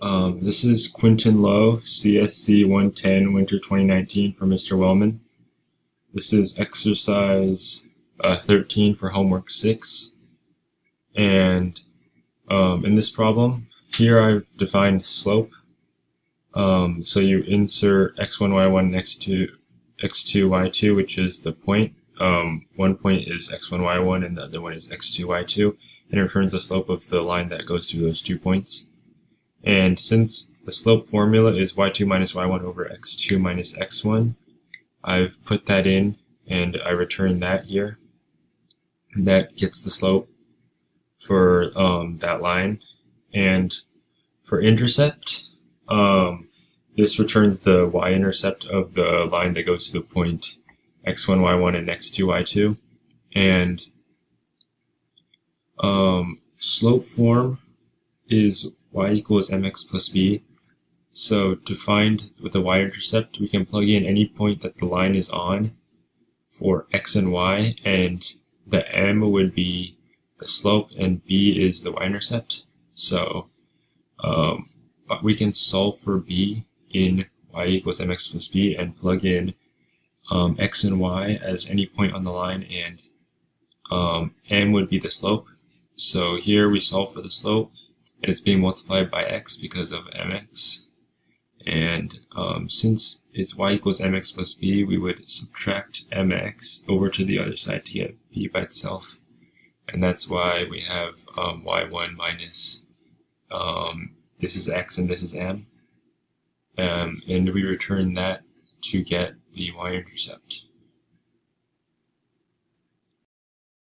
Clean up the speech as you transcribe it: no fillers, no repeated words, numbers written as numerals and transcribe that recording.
This is Quinton Lowe, CSC 110, Winter 2019 for Mr. Wellman. This is exercise 13 for homework 6. And in this problem, here I've defined slope. So you insert x1, y1, and x2, y2, which is the point. One point is x1, y1, and the other one is x2, y2, and it returns the slope of the line that goes through those 2 points. And since the slope formula is y2 minus y1 over x2 minus x1, I've put that in and I return that here. And that gets the slope for that line. And for intercept, this returns the y-intercept of the line that goes to the point x1, y1, and x2, y2. And slope form is y equals mx plus b. So to find with the y-intercept, we can plug in any point that the line is on for x and y, and the m would be the slope and b is the y-intercept. So we can solve for b in y equals mx plus b and plug in x and y as any point on the line, and m would be the slope. So here we solve for the slope, and it's being multiplied by x because of mx. And since it's y equals mx plus b, we would subtract mx over to the other side to get b by itself. And that's why we have y1 minus, this is x and this is m. And we return that to get the y-intercept.